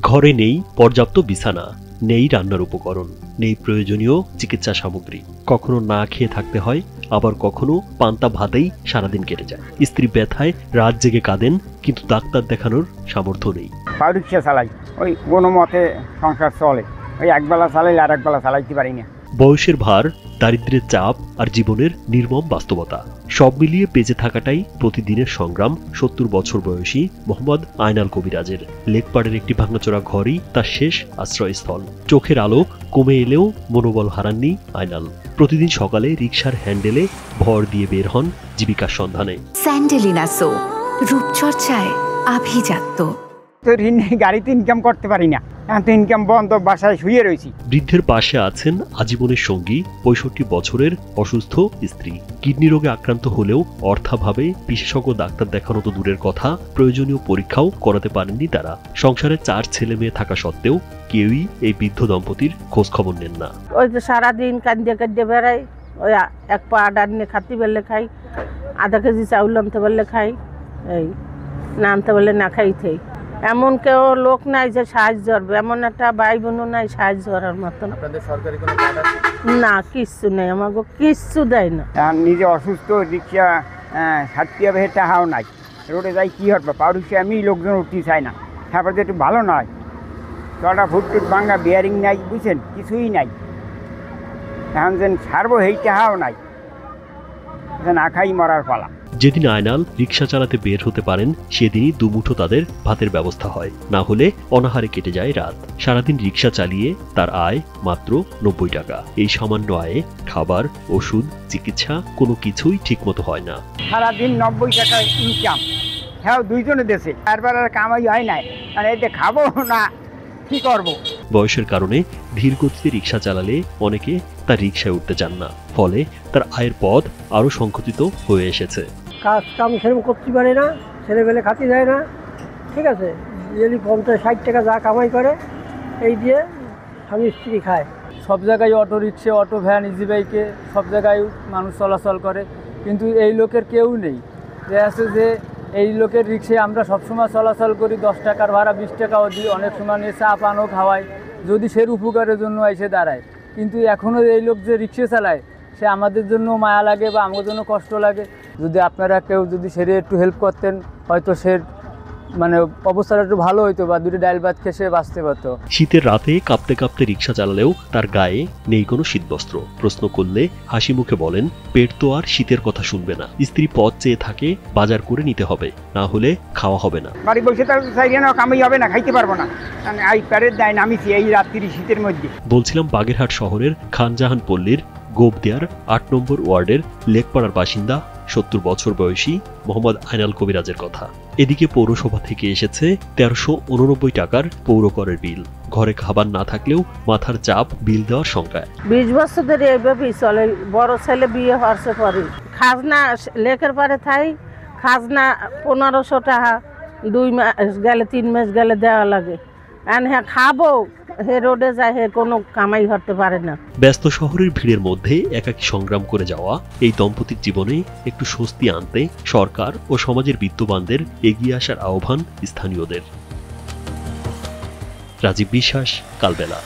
ঘরে নেই পর্যাপ্ত বিছানা, নেই রান্নার উপকরণ, নেই প্রয়োজনীয় চিকিৎসা সামগ্রী। কখনো না খেয়ে থাকতে হয়, আবার কখনো পান্তা ভাতেই সারাদিন কেটে যায়। স্ত্রী ব্যথায় রাত জেগে কাঁদেন, কিন্তু ডাক্তার দেখানোর সামর্থ্য নেই। রিক্সা চালাই, ওই কোনো মতে সংসার চলে, ওই একবেলা চালাইলে আর একবেলা চালাইতে পারি না। বয়সের ভার, দারিদ্র্যের চাপ আর জীবনের নির্মম বাস্তবতা সব মিলিয়ে বেঁচে থাকাটাই প্রতিদিনের সংগ্রাম ৭০ বছর বয়সী মোহাম্মদ আয়নাল কবিরাজের। লেকপাড়ের একটি ভাঙাচোরা ঘরই তার শেষ আশ্রয়স্থল। চোখের আলো কমে এলেও মনোবল হারাননি আয়নাল। প্রতিদিন সকালে রিকশার হ্যান্ডেলে ভর দিয়ে বের হন জীবিকার সন্ধানে। স্যান্ডেলিনা সো, রূপচর্চায় আভিজাত্য। তো ঋণ নেই, গাড়িতে ইনকাম করতে পারি না, এখন তো ইনকাম বন্ধ, বাসায় শুয়ে রয়েছি। বৃদ্ধের পাশে আছেন আজীবনের সঙ্গী ৬৫ বছরের অসুস্থ স্ত্রী। কিডনি রোগে আক্রান্ত হলেও অর্থাভাবে বিশেষজ্ঞ ডাক্তার দেখানো তো দূরের কথা, প্রয়োজনীয় পরীক্ষাও করাতে পারেননি তারা। সংসারে ৪ ছেলে মেয়ে থাকা সত্ত্বেও কেউই এই বৃদ্ধ দম্পতির খোঁজ খবর নেন না। ওই যে সারাদিন কান্দে কান্দে বেড়াই, ওই এক পা আডা নিয়ে খাতি বেললে খাই, আধা কেজি চাউল আনতে পারলে খাই, এই না আনতে পারলে না খাইতেই। এমন কেউ লোক নাই যে সাহায্য করবে, এমন একটা ভাই বোনও নাই সাহায্য করার মতন। না, কিচ্ছু নেই, আমাকে কিচ্ছু দেয় না। নিজে অসুস্থ, রিক্সা সাতটিয়া বেহে টাহাও নাই, রোডে যাই কি হটবে, পাউরিক্সা আমি লোকজন উঠতে চাই না। তারপরে একটু ভালো নয়, চটা ফুটটুট ভাঙ্গা বিয়ারিং নাই, বুঝছেন, কিছুই নাই। এখন যেন ছাড়বো সেই টাহাও নাই, না খাই মরার পালা। যেদিন আয়নাল রিকশা চালাতে বের হতে পারেন, সেদিনই দুমুঠো তাদের ভাতের ব্যবস্থা হয়, না হলে অনাহারে কেটে যায় রাত। সারাদিন রিকশা চালিয়ে তার আয় মাত্র ৯০ টাকা। এই সামান্য আয়ে খাবার, ওষুধ, চিকিৎসা কোনো কিছুই ঠিকমতো হয় না। সারাদিন ৯০ টাকা ইনকাম, হ্যাঁ দুইজনে দেশে, তারপর আর কামাই হয় নাই, আর এতে খাবো না, কি করব। বয়সের কারণে ধীর গতিতে রিকশা চালালে অনেকে তার রিকশায় উঠতে চান না, ফলে তার আয়ের পথ আরো সংকুচিত হয়ে এসেছে। কাজ কাম সেরকম করতে পারে না, ছেলেবেলে খাতি যায় না, ঠিক আছে, যদি ৫০-৬০ টাকা যা কামাই করে এই দিয়ে স্বামী স্ত্রী খায়। সব জায়গায় auto rickshaw, auto van, easy বাইকে সব জায়গায় মানুষ চলাচল করে, কিন্তু এই লোকের কেউ নেই। যে আছে যে এই লোকের রিক্সায় আমরা সবসময় চলাচল করি, ১০ টাকার ভাড়া ২০ টাকাও দিই, অনেক সময় নিয়ে চা পানও খাওয়াই, যদি সের উপকারের জন্য এসে দাঁড়ায়। কিন্তু এখনও এই লোক যে রিক্সা চালায়, সে আমাদের জন্য মায়া লাগে বা আমাদের জন্য কষ্ট লাগে। যদি আপনারা কেউ যদি সেরে একটু হেল্প করতেন, হয়তো সে মানে অবস্থাটা একটু ভালো হইতো, বা দুটো ডাল ভাত খেয়ে সে বাঁচতে পারতো। শীতের রাতে কাঁপতে কাঁপতে রিকশা চালালেও তার গায়ে নেই কোনো শীতবস্ত্র। প্রশ্ন করলে হাসি মুখে বলেন, পেট তো আর শীতের কথা শুনবে না। স্ত্রী পথ চেয়ে থাকে, বাজার করে নিতে হবে, না হলে খাওয়া হবে না। বাড়ি বসে তার চাইলে না, কামাই হবে না, খাইতে পারবো না, এই প্যারের দায় নামিছি এই রাত্রি শীতের মধ্যে। বলছিলাম বাগেরহাট শহরের খানজাহান পল্লীর গোবদিয়ার ৮ নম্বর ওয়ার্ডের লেকপাড়ার বাসিন্দা ৭০ বছর বয়সী মোহাম্মদ আয়নাল কবিরাজের কথা। এদিকে পৌরসভা থেকে এসেছে ১৩৮৯ টাকার পৌরকরের বিল। ঘরে খাবার না থাকলেও মাথার চাপ বিল দেওয়ার সংখ্যায়। ২০ বছর ধরে এইভাবেই চলে। বড় ছেলে বিয়ে হওয়ার পরে খাজনা লেকের পারে থাই, খাজনা ১৫০০ টাকা ২ মাস গেলে ৩ মাস গেলে দেওয়া লাগে। হ্যাঁ খাবো, হে রোডে যায়, হে কোনো কামাই করতে পারে না। ব্যস্ত শহরের ভিড়ের মধ্যে একাকী সংগ্রাম করে যাওয়া এই দম্পতির জীবনে একটু স্বস্তি আনতে সরকার ও সমাজের বিত্তবানদের এগিয়ে আসার আহ্বান স্থানীয়দের। রাজীব বিশ্বাস, কালবেলা।